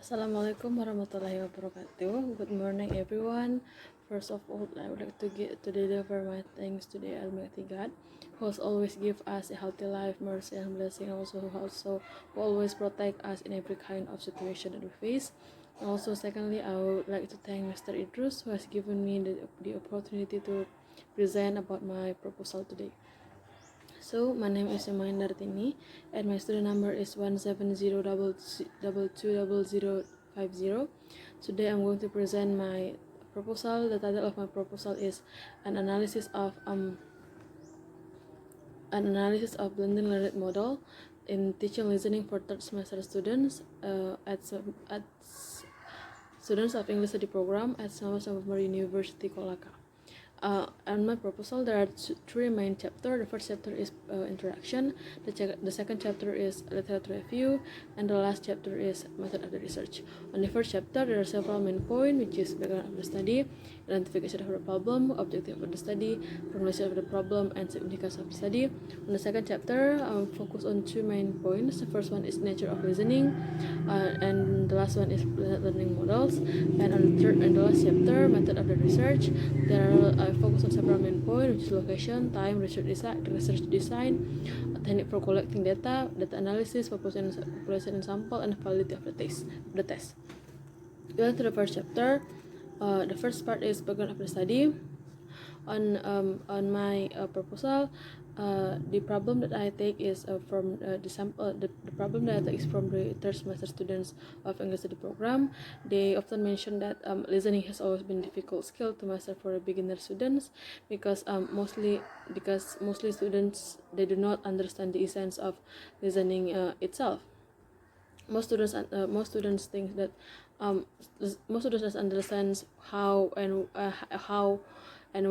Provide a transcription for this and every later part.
Assalamualaikum warahmatullahi wabarakatuh. Good morning, everyone. First of all, I would like to deliver my thanks to the Almighty God, who has always give us a healthy life, mercy, and blessing. Also who always protect us in every kind of situation that we face. Also, secondly, I would like to thank Mr. Idrus, who has given me the opportunity to present about my proposal today. So my name is Nyoman Indah Artini, and my student number is 17022220050. Today I'm going to present my proposal. The title of my proposal is an analysis of blended learning model in teaching listening for third semester students at students of English study program at Sembilanbelas University Kolaka. On my proposal, there are three main chapters. The first chapter is introduction, the second chapter is literature review, and the last chapter is method of the research. On the first chapter, there are several main points, which is background of the study, identification of the problem, objective of the study, formulation of the problem, and significance of the study. On the second chapter, focus on two main points. The first one is nature of listening, and the last one is learning models. And on the third and the last chapter, method of the research, there are focus on several main points, which is location, time, research design, technique for collecting data analysis, population sample, and validity of the test. Going to the first chapter, the first part is background of the study. On my proposal, the problem that I take is from the sample. The problem that I take is from the third semester students of English study program. They often mention that listening has always been a difficult skill to master for beginner students because mostly students, they do not understand the essence of listening itself. Most students think that most students understands how and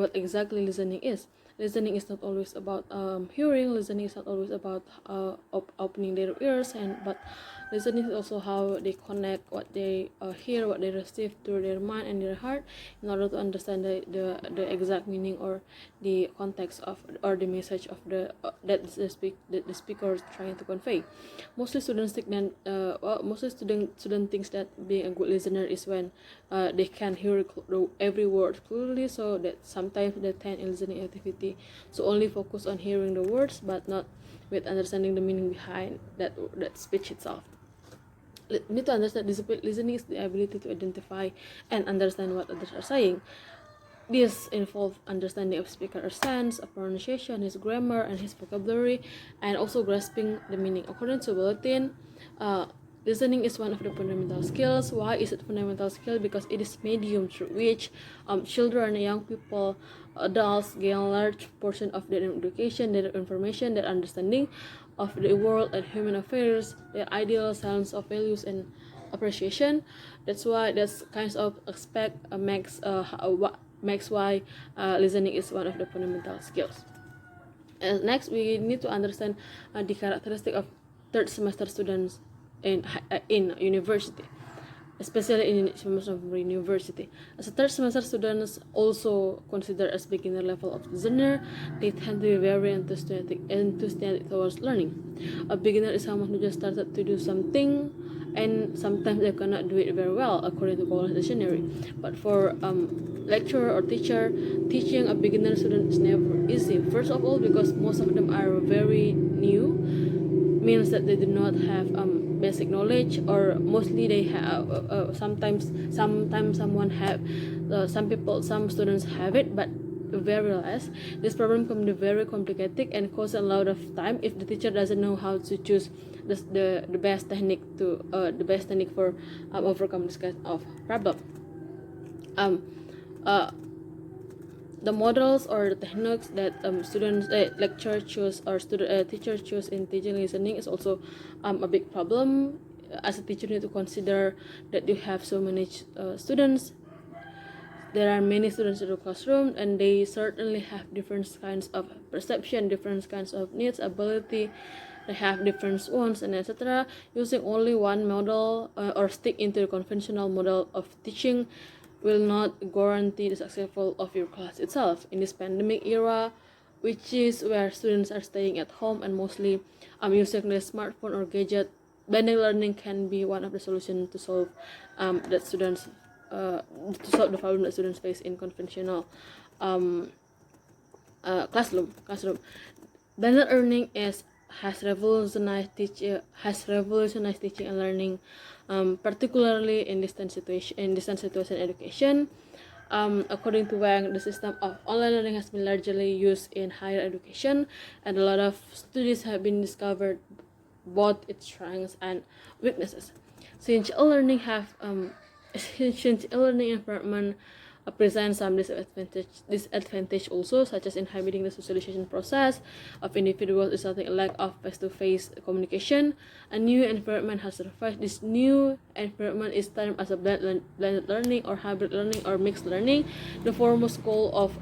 what exactly listening is. Listening is not always about hearing. Listening is not always about opening their ears, but listening is also how they connect what they hear, what they receive through their mind and their heart, in order to understand the exact meaning or the context of or the message of that the speaker is trying to convey. Mostly students think that student thinks that being a good listener is when they can hear every word clearly, so that sometimes they tend in listening activity so only focus on hearing the words but not with understanding the meaning behind that speech itself. We need to understand listening is the ability to identify and understand what others are saying. This involves understanding of speaker's sense, of pronunciation, his grammar, and his vocabulary, and also grasping the meaning. According to Bulletin, listening is one of the fundamental skills. Why is it fundamental skill? Because it is medium through which children, young people, adults gain a large portion of their education, their information, their understanding of the world and human affairs, their ideal sense of values and appreciation. That's why that's kinds of aspect makes why listening is one of the fundamental skills. And next, we need to understand the characteristic of third semester students in university, especially in Sembilanbelas University. As a third semester students also considered as beginner level of listener, they tend to be very enthusiastic towards learning. A beginner is someone who just started to do something, and sometimes they cannot do it very well according to Kolaka dictionary. But for lecturer or teacher, teaching a beginner student is never easy. First of all, because most of them are very new, means that they do not have basic knowledge, or mostly they have sometimes someone have some students have it, but very less. This problem can be very complicated and cause a lot of time if the teacher doesn't know how to choose the best technique for overcome this kind of problem. The models or the techniques that lecturer choose or teacher choose in teaching listening is also a big problem. As a teacher, you need to consider that you have so many students. There are many students in the classroom, and they certainly have different kinds of perception, different kinds of needs, ability. They have different wants and etc. Using only one model or stick into the conventional model of teaching will not guarantee the successful of your class itself. In this pandemic era, which is where students are staying at home and mostly using their smartphone or gadget blended learning can be one of the solutions to solve that students to solve the problem that students face in conventional um, classroom. Blended learning has revolutionized teaching and learning, particularly in distance situation education. According to Wang, the system of online learning has been largely used in higher education, and a lot of studies have been discovered both its strengths and weaknesses. Since e-learning environment presents some disadvantage also, such as inhibiting the socialization process of individuals, resulting in lack of face-to-face communication. A new environment has survived. This new environment is termed as a blended learning or hybrid learning or mixed learning. The foremost goal of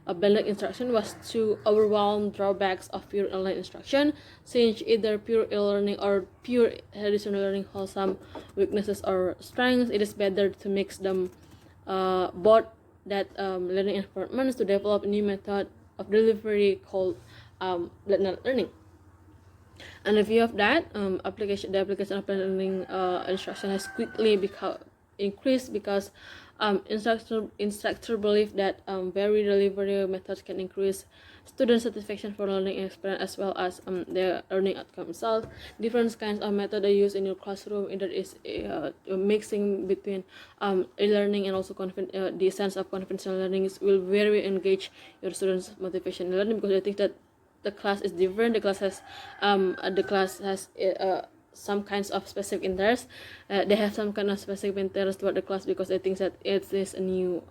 a blended instruction was to overwhelm drawbacks of pure online instruction, since either pure e-learning or pure traditional learning has some weaknesses or strengths. It is better to mix them both that learning environments to develop a new method of delivery called blended learning. And in view of that, the application of blended learning instruction has quickly increased because instructor believe that very delivery methods can increase student satisfaction for learning experience as well as their learning outcome itself. Different kinds of method are used in your classroom. Either is mixing between e-learning and also the sense of conventional learning will very engage your students' motivation in learning, because I think that the class is different. The class has some kinds of specific interest. They have some kind of specific interest toward the class because they think that it is a new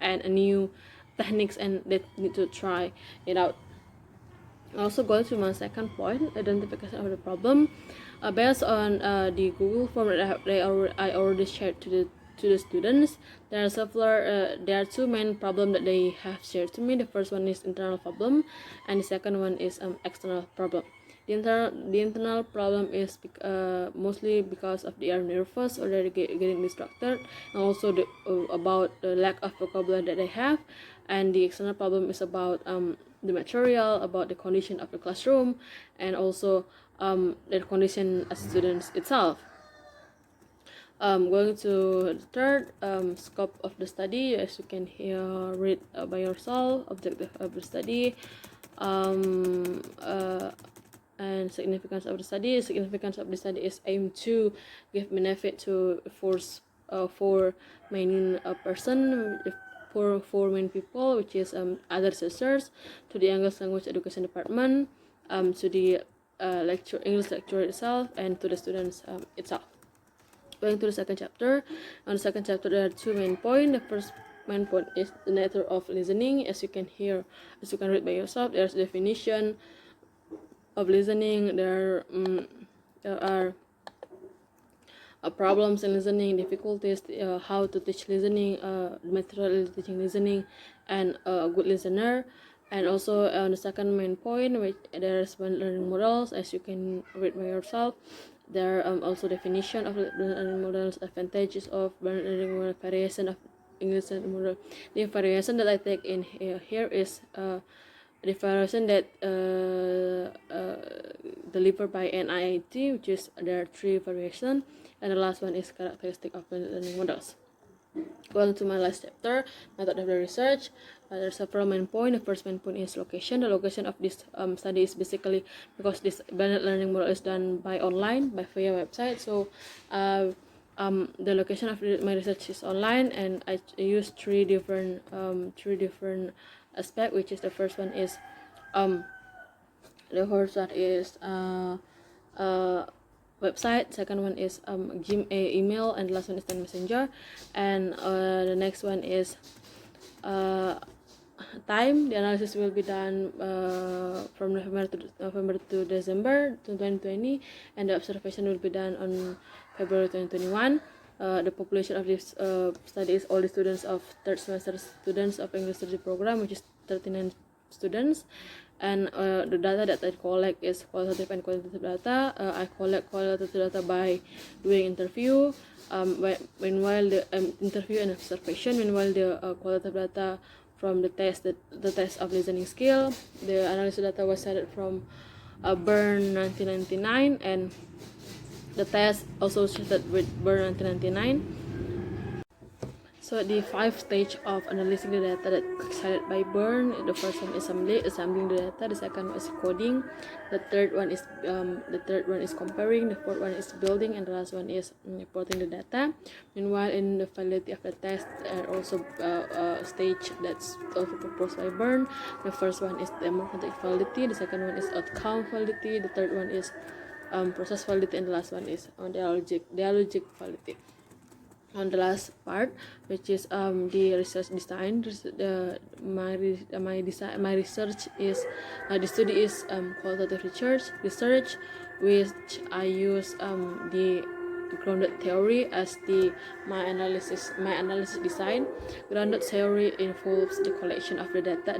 and a new techniques and they need to try it out. Also going to my second point, identification of the problem. Based on the Google form that I already shared to the students, there are two main problems that they have shared to me. The first one is internal problem, and the second one is external problem. The internal problem is mostly because of they are nervous or they're getting distracted, and also about the lack of vocabulary that they have. And the external problem is about the material, about the condition of the classroom, and also the condition as students itself. Going to the third, scope of the study, as you can here read by yourself. Objective of the study, and significance of the study. Significance of the study is aimed to give benefit to four main four main people, which is other sisters, to the English language education department, to the English lecturer itself, and to the students itself. Going to the second chapter. On the second chapter, there are two main points. The first main point is the nature of listening. As you can read by yourself, there's definition of listening. There are problems in listening, difficulties, how to teach listening, material teaching listening, and a good listener. And also on the second main point, which there's learning models. As you can read by yourself, there are also definition of learning models, advantages of learning model, variation of English learning model. The variation that I take in here is the variation that delivered by NIIT, which is there are three variations, and the last one is characteristic of learning models. Going to my last chapter, method of the research. There are several main points. The first main point is location. The location of this study is basically because this blended learning model is done by online, via website. So the location of my research is online, and I use three different aspects, which is the first one is website. Second one is email, and the last one is messenger. And the next one is time. The analysis will be done from November to December 2020, and the observation will be done on February 2021. The population of this study is all the students of third semester students of English study program, which is 39 students. And the data that I collect is qualitative and quantitative data. I collect qualitative data by doing interview, meanwhile the interview and observation. Meanwhile the qualitative data from the test of listening skill. The analysis data was started from Bern 1999, and the test associated with Bern 1999. So the 5 stage of analyzing the data that excited by Bern. The first one is assembling the data. The second one is coding. The third one is comparing. The fourth one is building, and the last one is reporting the data. Meanwhile, in the validity of the test, also stage that's also proposed by Bern. The first one is democratic validity. The second one is outcome validity. The third one is process validity, and the last one is dialogic validity. On the last part, which is the research design, my research is the study is qualitative research, which I use the grounded theory as my analysis design. Grounded theory involves the collection of the data,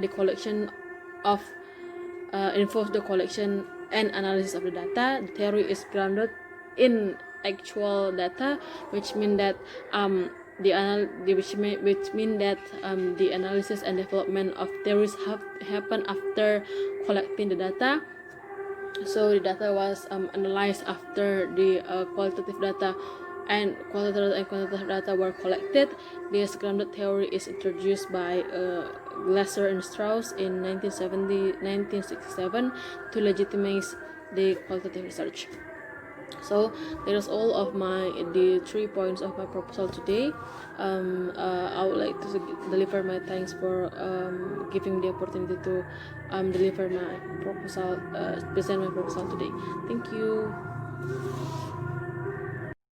involves the collection and analysis of the data. The theory is grounded in actual data, which mean that the analysis and development of theories have happened after collecting the data. So the data was analyzed after the qualitative data and quantitative data were collected. This grounded theory is introduced by Glasser and Strauss in 1967 to legitimize the qualitative research. So that is all of the 3 points of my proposal today. I would like to deliver my thanks for giving me the opportunity to deliver my proposal, present my proposal today. Thank you.